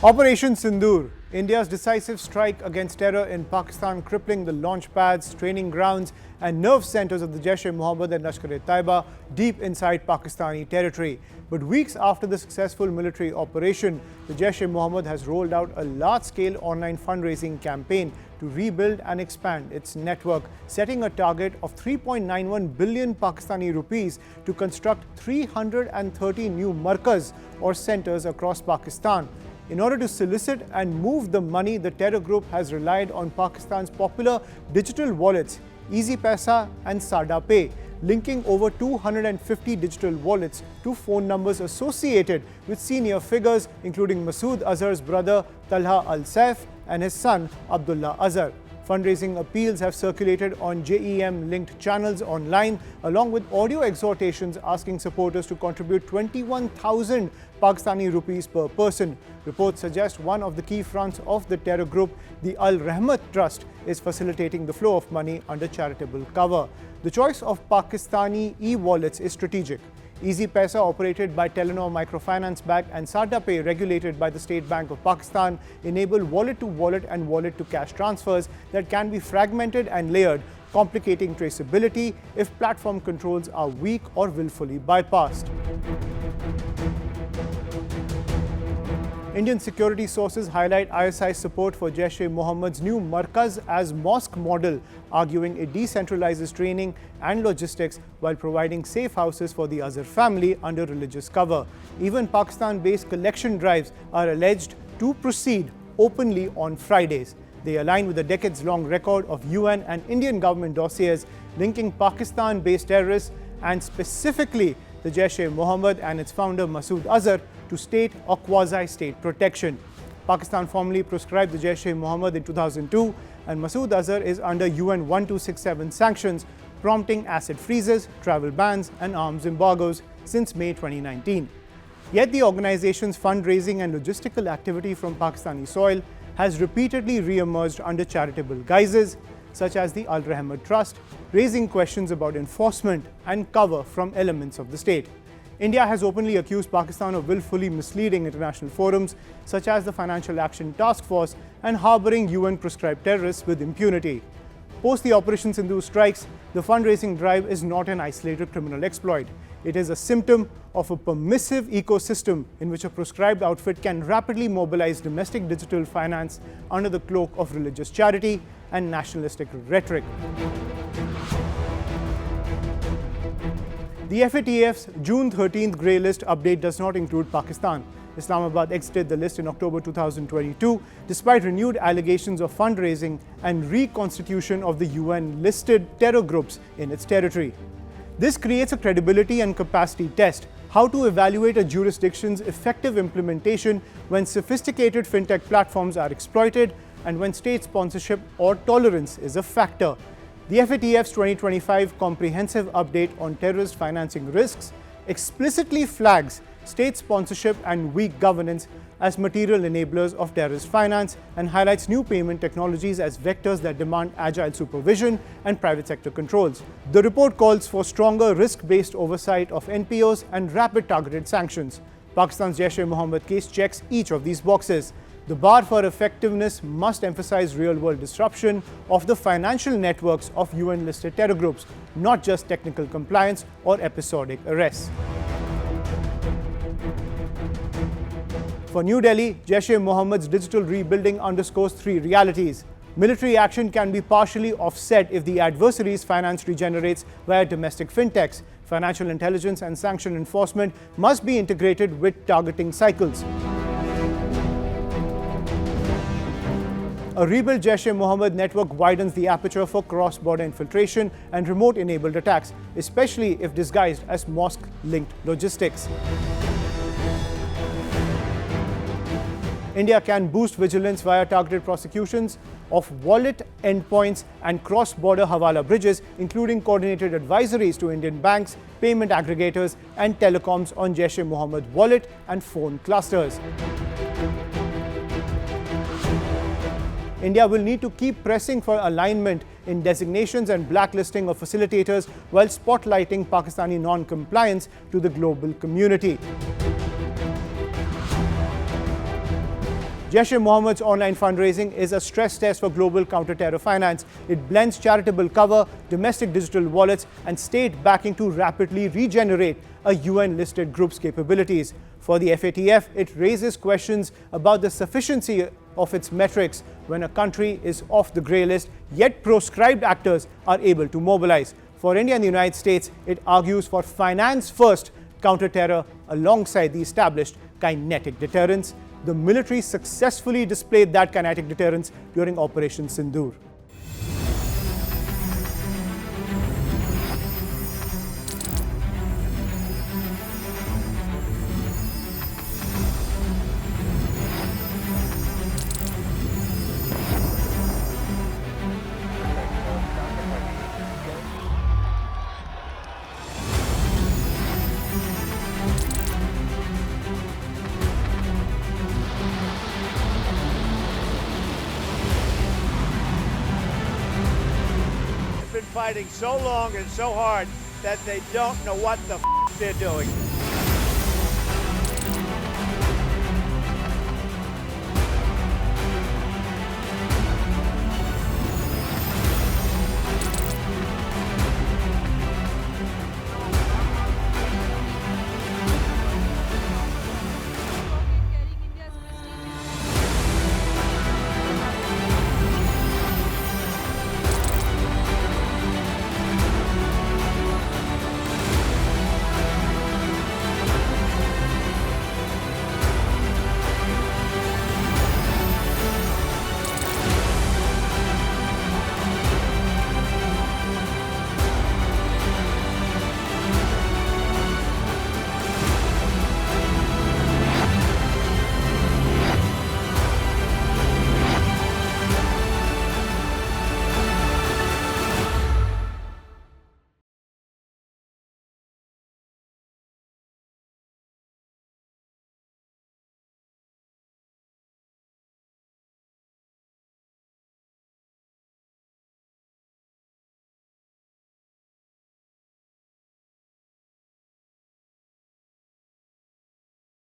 Operation Sindoor, India's decisive strike against terror in Pakistan, crippling the launch pads, training grounds and nerve centers of the Jaish-e-Mohammad and Lashkar-e-Taiba deep inside Pakistani territory. But weeks after the successful military operation, the Jaish-e-Mohammad has rolled out a large-scale online fundraising campaign to rebuild and expand its network, setting a target of 3.91 billion Pakistani rupees to construct 330 new markaz or centers across Pakistan. In order to solicit and move the money, the terror group has relied on Pakistan's popular digital wallets, Easy Paisa and Sada Pay, linking over 250 digital wallets to phone numbers associated with senior figures including Masood Azhar's brother Talha Al-Saif and his son Abdullah Azhar. Fundraising appeals have circulated on JEM-linked channels online, along with audio exhortations asking supporters to contribute 21,000 Pakistani rupees per person. Reports suggest one of the key fronts of the terror group, the Al-Rahmat Trust, is facilitating the flow of money under charitable cover. The choice of Pakistani e-wallets is strategic. Easy Paisa, operated by Telenor Microfinance Bank, and Sada Pay, regulated by the State Bank of Pakistan, enable wallet-to-wallet and wallet-to-cash transfers that can be fragmented and layered, complicating traceability if platform controls are weak or willfully bypassed. Indian security sources highlight ISI's support for Jaish-e-Mohammad's new Markaz as mosque model, arguing it decentralizes training and logistics while providing safe houses for the Azhar family under religious cover. Even Pakistan-based collection drives are alleged to proceed openly on Fridays. They align with a decades-long record of UN and Indian government dossiers linking Pakistan-based terrorists and specifically the Jaish-e-Mohammed and its founder Masood Azhar to state or quasi-state protection. Pakistan formally proscribed the Jaish-e-Mohammed in 2002, and Masood Azhar is under UN 1267 sanctions, prompting asset freezes, travel bans and arms embargoes since May 2019. Yet the organization's fundraising and logistical activity from Pakistani soil has repeatedly re-emerged under charitable guises, such as the Al-Rahmat Trust, raising questions about enforcement and cover from elements of the state. India has openly accused Pakistan of willfully misleading international forums, such as the Financial Action Task Force, and harboring UN-prescribed terrorists with impunity. Post the Operation Sindoor strikes, the fundraising drive is not an isolated criminal exploit. It is a symptom of a permissive ecosystem in which a proscribed outfit can rapidly mobilize domestic digital finance under the cloak of religious charity and nationalistic rhetoric. The FATF's June 13th grey list update does not include Pakistan. Islamabad exited the list in October 2022, despite renewed allegations of fundraising and reconstitution of the UN-listed terror groups in its territory. This creates a credibility and capacity test: how to evaluate a jurisdiction's effective implementation when sophisticated fintech platforms are exploited and when state sponsorship or tolerance is a factor. The FATF's 2025 Comprehensive Update on Terrorist Financing Risks explicitly flags state sponsorship and weak governance as material enablers of terrorist finance and highlights new payment technologies as vectors that demand agile supervision and private sector controls. The report calls for stronger risk-based oversight of NPOs and rapid targeted sanctions. Pakistan's Jaish-e-Mohammed case checks each of these boxes. The bar for effectiveness must emphasize real-world disruption of the financial networks of UN-listed terror groups, not just technical compliance or episodic arrests. For New Delhi, Jaish-e-Mohammed's digital rebuilding underscores three realities. Military action can be partially offset if the adversary's finance regenerates via domestic fintechs. Financial intelligence and sanction enforcement must be integrated with targeting cycles. A rebuilt Jaish-e-Mohammed network widens the aperture for cross-border infiltration and remote-enabled attacks, especially if disguised as mosque-linked logistics. India can boost vigilance via targeted prosecutions of wallet endpoints and cross-border hawala bridges, including coordinated advisories to Indian banks, payment aggregators, and telecoms on Jaish-e-Mohammed wallet and phone clusters. India will need to keep pressing for alignment in designations and blacklisting of facilitators while spotlighting Pakistani non-compliance to the global community. Jaish-e-Mohammad's online fundraising is a stress test for global counter-terror finance. It blends charitable cover, domestic digital wallets, and state backing to rapidly regenerate a UN-listed group's capabilities. For the FATF, it raises questions about the sufficiency of its metrics when a country is off the grey list, yet proscribed actors are able to mobilize. For India and the United States, it argues for finance-first counter-terror alongside the established kinetic deterrence. The military successfully displayed that kinetic deterrence during Operation Sindoor. Fighting so long and so hard that they don't know what the they're doing.